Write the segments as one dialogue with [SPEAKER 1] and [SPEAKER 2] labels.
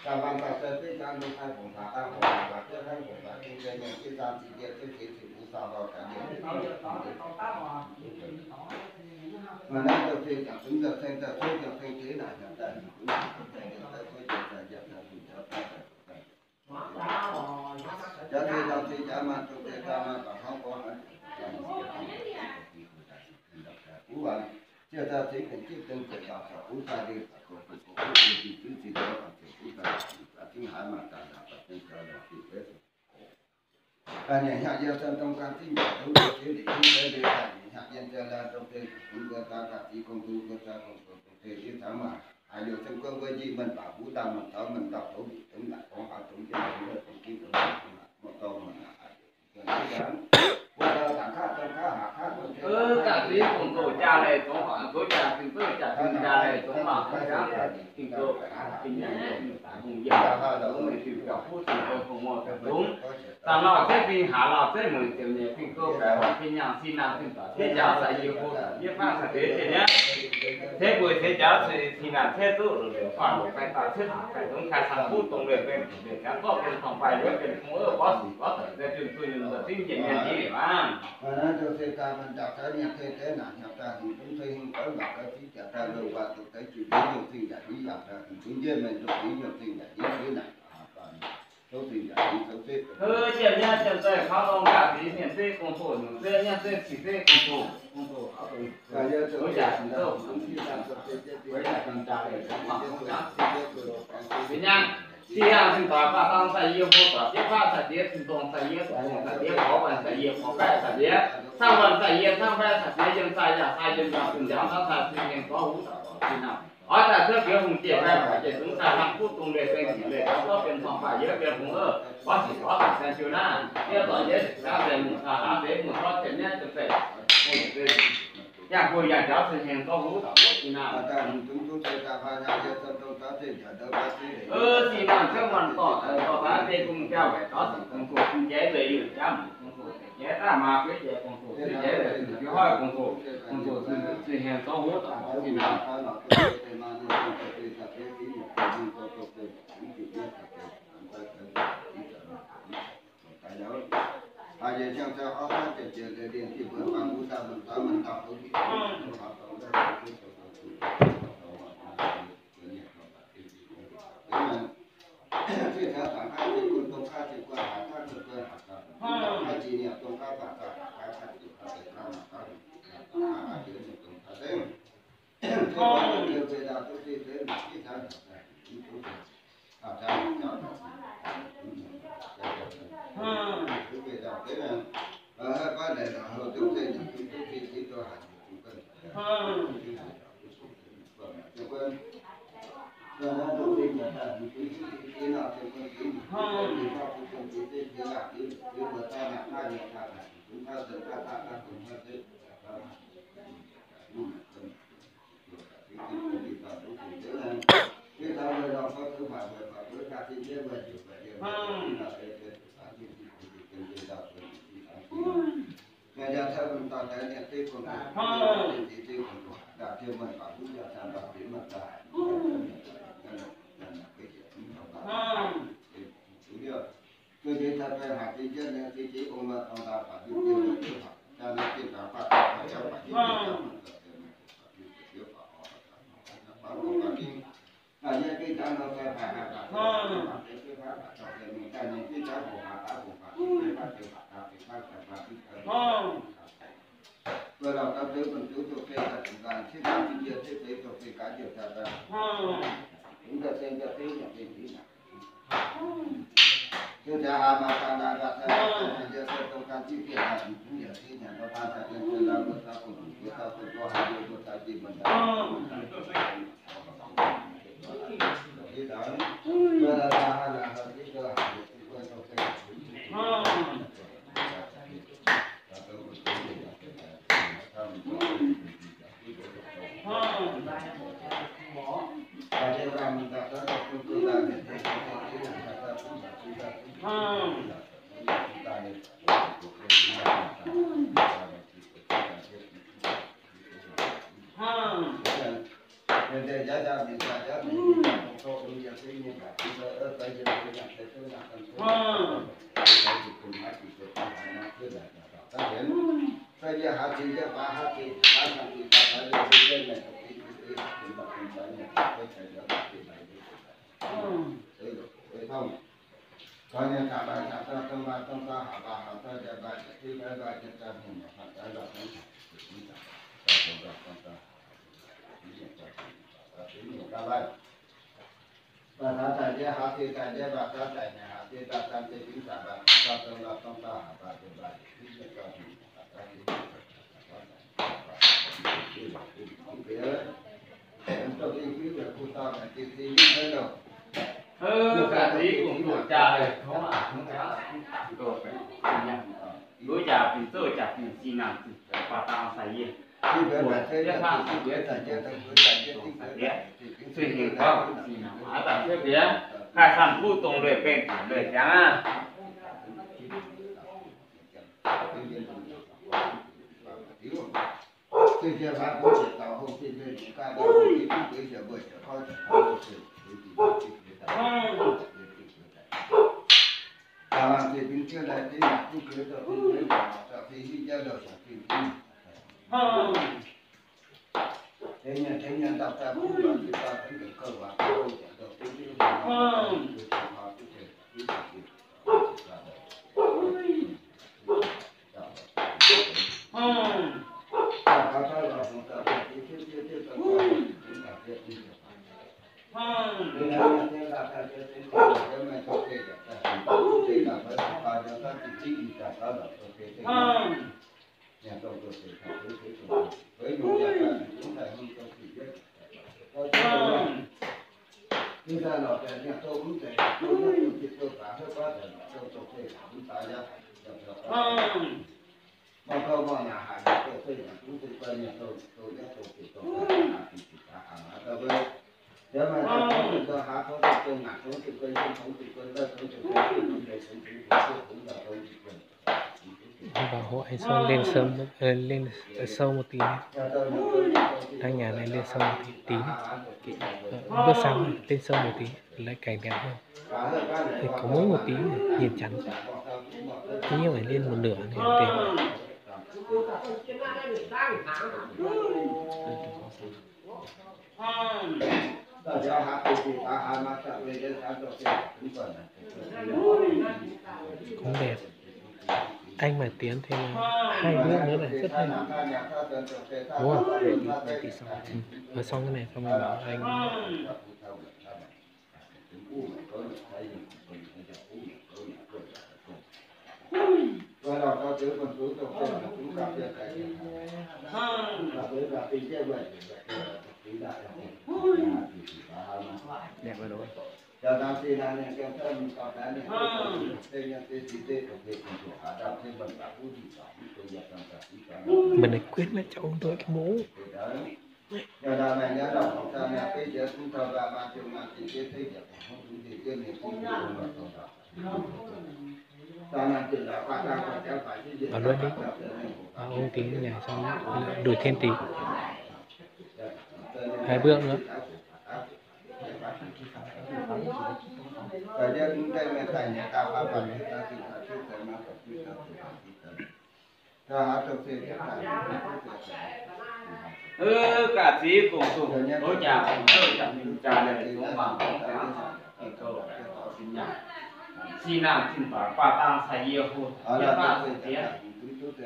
[SPEAKER 1] Cả văn cả sơ cái trang lúc hai cùng cả ta cùng cả cái hai cùng cả cái này cái trang chỉ cái chỉ cũng sao vào cả điểm mà nay đầu tiên chẳng chúng ta xem ta thấy chẳng thấy thế này chẳng tại cũng không thấy được tới với giờ giờ là mình cho ta cho thì đầu tiên chả mà chúng ta chả mà còn không có nữa cú bạn chưa ta thấy cái chiếc chân của ta sẽ cú ta đi của gì đó cú ta tiếng hải mà ta là cái cái là cái và nhà hạ dân trong căn tin chúng tôi chỉ để chúng tôi để hạ dân cho là trong đây chúng tôi ta cả chỉ công tu cơ ta công tu thế chứ thằng mà ai được trong cơ với gì mình bảo cú ta mình thở mình đọc thủ bị chúng lại có phải chúng cái này là cái được một câu mà
[SPEAKER 2] cả tí cùng tổ cha này cũng hỏi tổ cha thì tổ cha thì cha này cũng mà không dám thì tổ kinh nghiệm cùng giờ đó mình chịu gặp phút thì tôi không mua cái đúng ta nói thế thì hạ lọt thế mình chịu nhẹ thì cô phải hỏi cái nhà xin làm thì tỏ thế giáo sẽ nhiều cô biết phát sẽ thế thì nhá thế buổi thế giáo thì làm thế tự rồi phản một cái tạo thiết phải đúng khai sáng phút tổng luyện về để các cóเป็นของไปด้วยเป็นของcó gì có thể để truyền truyền là tin nhận nhận gì mà
[SPEAKER 1] và nó cho thế ca mình đọc cái nhà thế nào nhập ra thì chúng tôi không có gặp cái chỉ trả ra đâu và tôi thấy chỉ có nhiều tiền giải lý nhập ra thì tự nhiên mình được nhiều tiền giải lý thế này số tiền giải lý số tết
[SPEAKER 2] chuyện nha chuyện này không ông cả gì hiện thế công thủ những thế nha thế chỉ thế công thủ
[SPEAKER 1] và giờ tôi
[SPEAKER 2] trả chúng tôi cũng chỉ làm với lại cần trả để mà không trả vì nha khi hàng sinh tỏa và tăng sai yêu vô tỏa tiếp phát sai tiếp sinh tồn sai yêu sai tiếp có phần sai yêu có vẻ sai tiếp sang phần sai yêu sang vẻ sai tiếp dân sai giả sai dân giả từng giáo nó sai sinh nhân có hữu thì nào ở tại trước kia hùng triển khai phải chỉ chúng ta 5 phút cùng để bên chỉ để cóเป็นของฝ่ายเยอะเป็นของcó chỉ có cả sen chiều na kia tỏi dễ đã về một đã về một có tiền nhé thực sự nhà cô nhà cháu sinh nhân có hữu thì nào thì làm cho mình tỏ ra thì cùng theo phải có sự công cụ cùng chế về được cha mình công cụ chế ra mà cái chế công cụ chế để cái hỏi công cụ sinh nhân có hữu thì nào
[SPEAKER 1] à giờ trong sau họ phát triển cái điện thì vừa bằng chúng ta mình tạo cáiที่ถ้าต่างกันที่คุณตรงข้าที่กว่าหาข้าที่เกินหาข้าที่เนี่ยตรงข้าต่างกันข้าที่ข้าที่ข้ามาข้าที่ที่ตรงข้าเส้นที่ว่าเดียวเวลาทุกที่เส้นที่ท่านที่ทุกอาจารย์เจ้าทุกเวลาเส้นก็ได้เราทุกเส้นทุกที่ตัวหาทุกคนทุกคนcho nên đầu tiên là cái nào thì con cái thì sao cũng không cái là cái bữa ta là hai nhà thằng chúng ta dần ta cùng ta thế cái tao bây giờ có thứ phải phải bữa ta thì chưa về được vậy điều là ngày giờ theo mình ta thấy nhận thấy còn thì còn đã theo mình phải cũng là sản phẩm để mà tài tôi đi thật về hạt thì chân thì chỉ ông ta phải đi tiêu được tiêu học cho nên tiêu cả phải cho phải đi tiêu là như cái trang nó phải hạt cái phát cho cái mình cái những cái trái của hạt đã của hạt cái phát tiêu hạt cái phát vừa đầu ta tới phần chú cho cây là chúng ta thiết kế chi tiết thiết kế cho cây cá điều tra ra chúng ta xem cho thấy là cái gì nào chúng ta mà ta đã đặt ra giờ sẽ trong các chi tiết là chúng ta thấy là nó ta sẽ làm ra một ta cùng chúng ta cùng có hai đứa ta chỉ mình cái đó vừa là cái cơ hội của chúng ta và điều rằng mình đặt ra chúng tôi là để thấy cái là để giá ra mình giá Coi như cả bài cả ta tâm ba tâm ta hạ ba hạ ta để bài thì cái bài cho ta hùng hạ ta là cái gì đó ta không được tâm ta các bạn và ta tại địa hạ thì tại địa ba ta tại nhà hạ thì ta tam thì tính cả ba ta tâm là tâm ta hạ ba thì bài thì cái ta hùng hạ ta thì em tôi đi cứ được cô ta là thì những cái đâu
[SPEAKER 2] cả tí cũng tuổi trà này không ạ không có đối trà thì tôi trà thì xin nào thì qua tao xài gì
[SPEAKER 1] biết
[SPEAKER 2] hàng
[SPEAKER 1] thì biết là chưa từng biết là chưa từng biết
[SPEAKER 2] suy nghĩ có à tại cái gì á khai sản thu tùng để bên để trắng à
[SPEAKER 1] thì giờ phát cũng sẽ tạo không thì về chúng ta đâu có cái cái giờ buổi sẽ có sự thì bình thường là cái mặt cũng cứ được cái thì đi ra được thì thế nhân tạo ra cũng là chúng ta phải được cơ bản câu được cái chúng ta là cái nhà tôi cũng để tôi chỉ tôi cả hơi quá rồi tôi tôi cũng tại ra mà câu mà nhà hàng tôi là cũng tôi coi nhà tôi đã tôi chỉ tôi cả hàng ở đây nếu mà tôi hạ tôi tôi ngặt tôi coi không tôi coi tôi để sống cũng là tôi chỉ cần
[SPEAKER 3] bảo hộ anh Son lên sớm lên sâu một tí đang nhà này lên sâu một tí bước sang lên sâu một tí lại cảnh đẹp hơn thì có mỗi một tí nhìn chắn tí nhiều phải lên một nửa này đẹp cũng đẹp anh mà tiến thêm hai bước nữa này rất hay đúng không? Ở xong cái này xong rồi bảo anh đẹp rồi đúng không? Mình lại quyết là cho ông tôi cái mũ ở luôn đi ông tí nhà xong đổi thêm tí 2 bước nữa
[SPEAKER 2] cả tí cùng cùng đối nhà cùng tôi chẳng mình trà này cũng bằng câu xin nhà xin làm xin bảo qua tang xài yêu hôn nhất là sự tiết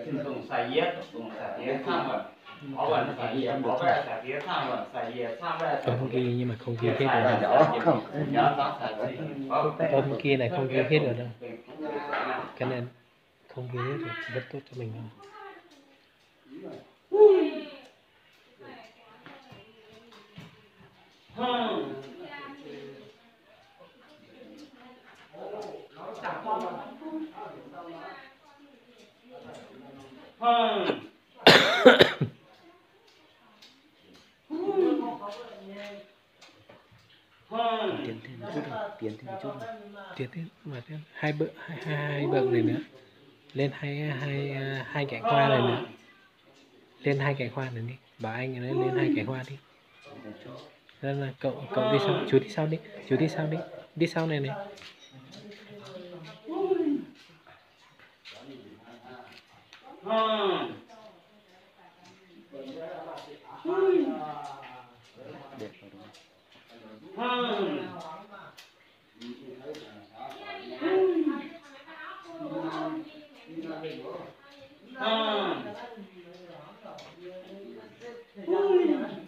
[SPEAKER 2] xin tùng xài yết tùng xài tiết tham vận có vận xài yết có vẻ xài tiết tham vận xài yết tham vẻ
[SPEAKER 3] không ghi nhưng mà không ghi hết rồi đâu kia này không ghi hết rồi đâu cái này không ghi hết rồi rất tốt cho mình thôi tiến thêm một chút tiến thêm mà thêm hai bước này nữa lên hai cạnh hoa này nữa lên 2 cạnh hoa này đi bảo anh ấy lên 2 cạnh hoa đi Nên là cậu đi sau, chú đi sau đi, chú đi sau đi, đi sau này này.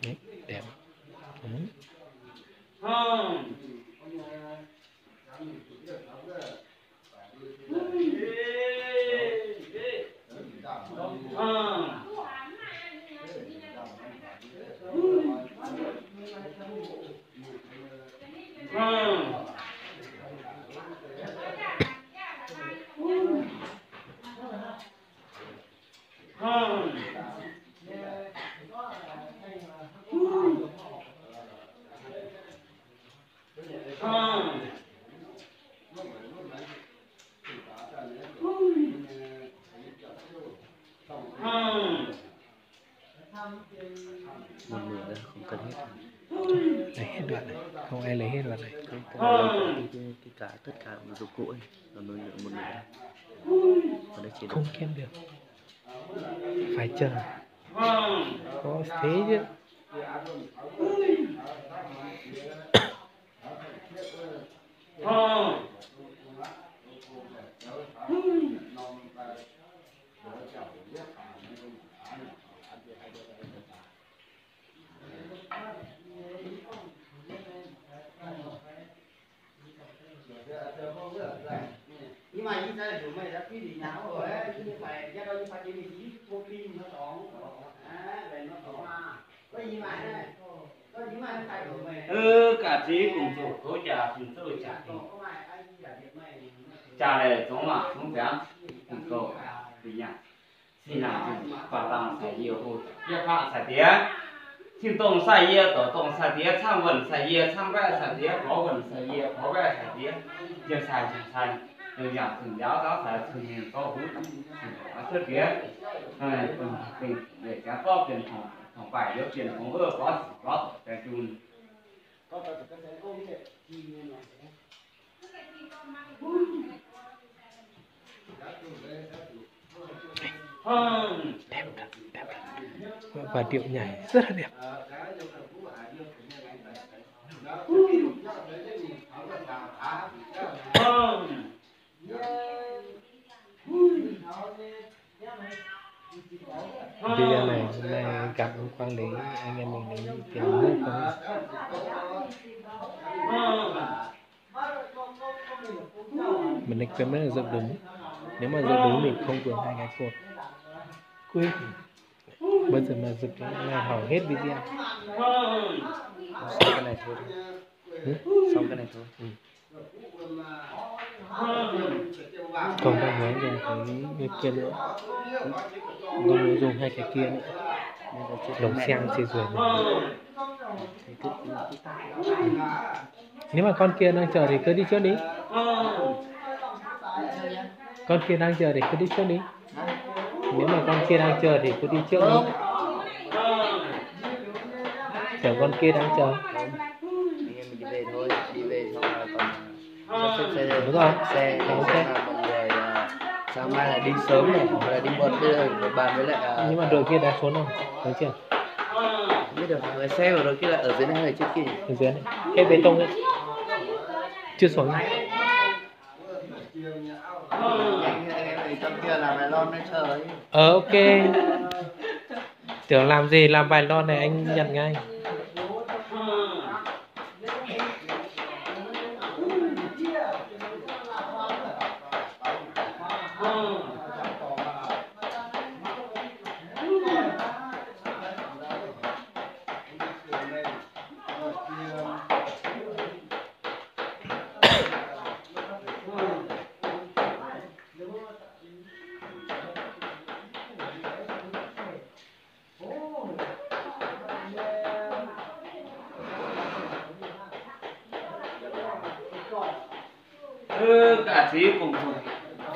[SPEAKER 3] Đấy, đẹp.
[SPEAKER 4] Một nửa là không cần hết.
[SPEAKER 3] Lấy hết đoạn này, không ai lấy hết đoạn này.
[SPEAKER 4] Cái cả tất cả dụng cụ ấy, còn một nửa thôi. Còn đây chỉ
[SPEAKER 3] Không kiêm được, phải chờ, có thế chứ.
[SPEAKER 2] Nhưng mà như thế là chúng mày đã quy định nhau rồi ấy, chứ phải ra đâu như phải đi gì vô kim nó tổng về nó tổng có gì mà này có gì mà phải của mày cả trí cùng chủ cố trả cùng tôi trả trả này giống mà giống béo cùng cậu vì nhá xin làm gì quả tăng sẽ nhiều hơn việc phạm sẽ tía xin tông sai ye tổ tông sai tía tham vận sai ye tham vẽ sai tía có vận sai ye có vẽ sai tía chưa sai người giảng thường giáo phải thường hiện có hút có xuất kia để cá có tiền phòng phải được tiền phòng có cái chun
[SPEAKER 3] Đẹp thật. Và điệu nhảy rất là đẹp. Video này hôm nay gặp ông Quang Lý, anh em mình lấy tiền nước không? Mình đánh quên rất là dựng đứng. Nếu mà dựng đứng mình không vượt 2 cái cột. Quên. Bây giờ mà dựng cái này hỏng hết video.
[SPEAKER 4] xong cái này thôi. Xong cái này thôi.
[SPEAKER 3] Còn đang nói về cái kia nữa, không dùng hai cái kia nữa, lồng xeng xì ruồi này. Nếu mà con kia đang chờ thì cứ đi trước đi. Con kia đang chờ thì cứ đi trước đi. Nếu mà con kia đang chờ thì cứ đi trước đi. Chờ con kia đang chờ.
[SPEAKER 4] Anh em mình đi về thôi, đi về xong rồi còn xe
[SPEAKER 3] Đúng rồi.
[SPEAKER 4] xe
[SPEAKER 3] Ok.
[SPEAKER 4] mọi người sáng mai là đi sớm này, hoặc là đi muộn với bàn với lại
[SPEAKER 3] Nhưng mà đội kia đã xuống không? Thấy chưa?
[SPEAKER 4] không biết được, người xe của đội kia là ở dưới này hay trước kia?
[SPEAKER 3] Ở dưới này, cái bê tông ấy chưa xuống.
[SPEAKER 4] Anh em mình trong kia làm bài lon nó chờ ấy.
[SPEAKER 3] Ok. Tưởng làm gì, làm bài lon này anh nhận ngay.
[SPEAKER 2] cả trí cùng chủ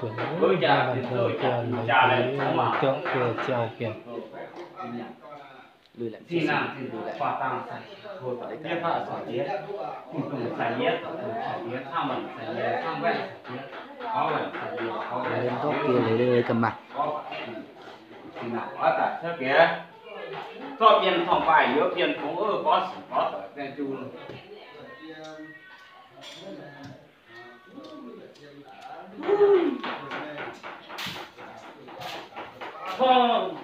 [SPEAKER 3] Chuẩn
[SPEAKER 2] Tôi trả
[SPEAKER 3] bàn
[SPEAKER 2] thì
[SPEAKER 3] thờ
[SPEAKER 2] tôi
[SPEAKER 3] tiền
[SPEAKER 2] trả lại
[SPEAKER 3] cái
[SPEAKER 2] không mà.
[SPEAKER 3] tượng kia treo kìa.
[SPEAKER 4] Lùi lại
[SPEAKER 2] xin
[SPEAKER 4] chút
[SPEAKER 2] làm
[SPEAKER 4] xíu,
[SPEAKER 2] thì
[SPEAKER 4] lùi lại.
[SPEAKER 2] quả tăng thôi biết là sải yết cùng sải yết tham mình sải yết tham vẽ có vậy sải yết có vậy
[SPEAKER 4] lên góc kia lấy đây cầm mặt
[SPEAKER 2] thì nào ở tại thế kia cho tiền phòng bài yếu tiền cũng có tiền chu không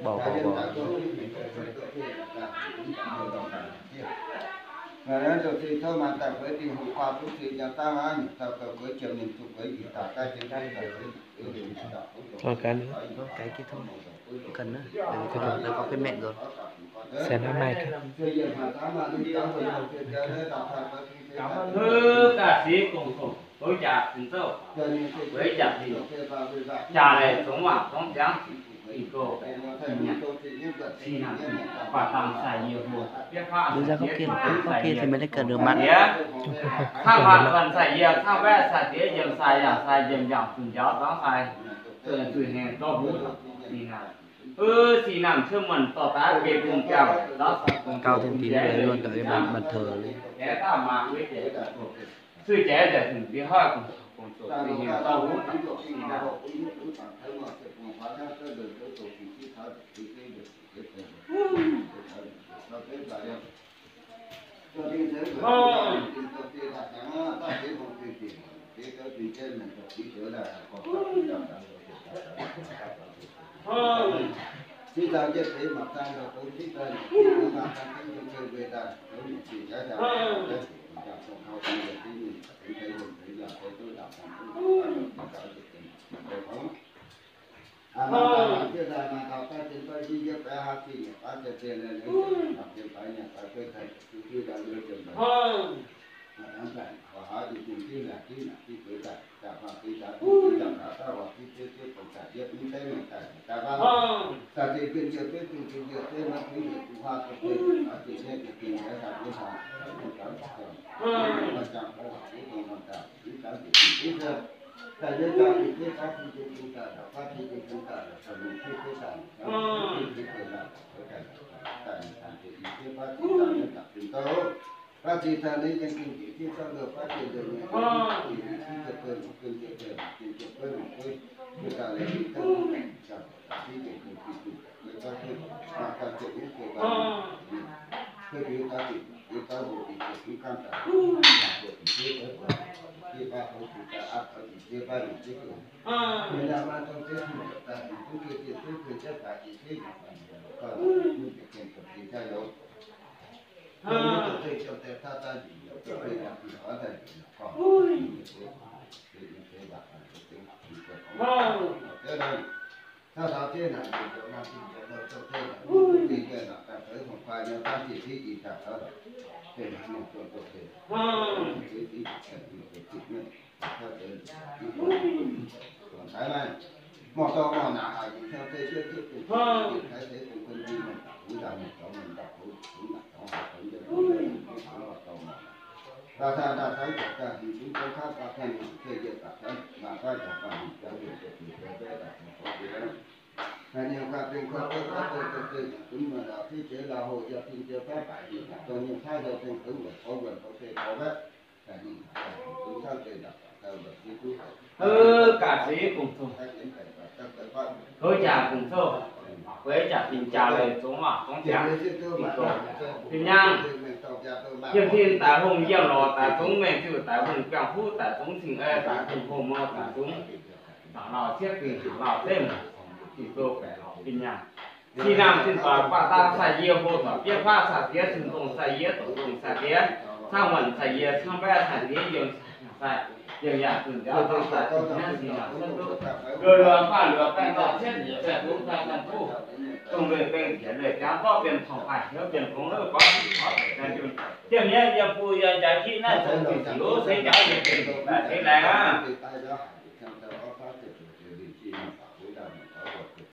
[SPEAKER 4] bỏ
[SPEAKER 1] Mà rồi thì thôi mà ta phải đi học khoa cũng thì nhà ta mà ta phải chịu những chút cái gì ta cái trên đây là
[SPEAKER 3] còn cái nữa
[SPEAKER 4] cái kia thôi không cần nữa đây có cái mẹn rồi
[SPEAKER 3] sẽ nói mai cái
[SPEAKER 2] cả sĩ cùng với trả tiền sâu với trả thì trả này sống mà sống trắng thì cô xin làm quả tặng xài nhiều hồ biết pha
[SPEAKER 4] đưa ra góc kia thì mới lấy cần được mặt
[SPEAKER 2] tham mặt phần xài nhiều tham vẽ xài tía dầm xài giả xài dầm dòng từng gió đó xài từ hè to bút thì nào thì nằm chưa mình tỏ tá về cùng cao đó
[SPEAKER 4] cao thêm tí nữa luôn tại cái bàn thờ lên
[SPEAKER 2] trẻ ta mà với trẻ sư trẻ để thử tiếng hoa cùng thì hè to bút thì nào
[SPEAKER 1] khi ta biết thế mà ta là tôi thích hơn khi mà ta thấy những người về ta tôi chỉ cái là cái làm sao họ đi được cái gì thấy thấy là tôi làm mà cái là mà tao ta trên tay đi giúp ta hát thì ta sẽ tiền lên làm tiền phải nhà ta phải thấy khi ta đưa tiền về anh phải và hỏi thì cái là cái tuổi ta cả và cái ta ta và cái còn cả việc như thế này cả và ta thì cái việc thế mà cái việc của hoa có thể thì sẽ cái tiền cái là cái sao mà chẳng có cái gì mà ta chỉ cả cái thế tại vì ta thì cái các cái chúng ta là các cái chúng ta là phải mình cái sản cái là cái tại thì cái phát triển ta nên tập trung tốt phát triển ta nên những cái phát triển được phát triển được những cái người ta lấy cái tâm cảnh cho cái chuyện của người ta thôi mà ta chuyện những cái cái điều ta thì ta bộ thì cái căn cả bộ thì cái ba bộ thì ta áp ở cái ba thì cái người ta mà trong cái thì ta thì cái chất phải thì còn những cái chuyện của thì ta đâu nhưng cái trong cái ta thì cái cái là thì ở đây còn cái này sao thế này thì chỗ nào thì chỗ đâu chỗ thế thì cái là ta tới một vài năm ta chỉ thấy gì cả đó thế là một chỗ chỗ thế thì theo còn cái này một tô mà nặng hay thì theo thế chưa tiếp tục cái thế cũng quân đi mình cũng là một chỗ mình đọc cũng là chỗ học cũng được một tô mà ta thấy cả thì chúng tôi khác ta thấy xây dựng cả cái mà cái là còn giáo dục thì cái là một cái đó nhiều các bên có cũng mà là thiết chế là hội gia đình chưa phép tôi nhìn thấy được tình huống của ông vẫn có thể có hết cái gì cũng sao để đặt theo được cái chú
[SPEAKER 2] cả sĩ cùng thôi thôi chả cùng thôi với chả tình trà lời xuống mà không chả thì nhang thiên thiên tại hùng gieo lò tại xuống mẹ chữ tại hùng càng phú tại xuống sinh e tại hùng hồ mơ tại xuống tại lò thiết thì lò thêm thì tôi phải lò kinh nhang khi nam xin tòa qua ta sai yêu vô tòa biết pha xả tía xin tông sai yêu tổ tông sai tía sang mẩn sai yêu sang bé sai tía dương sai nhiều nhà từng giáo tôi sai nhang gì nào rất tốt rồi lừa cái đó chết sẽ đúng ra làm phu công việc bên tiền để kéo có tiền phòng phải nếu tiền cũng rất có là điều nhé giờ phu giờ giá trị này không chỉ thiếu xây giáo được tiền là thế này á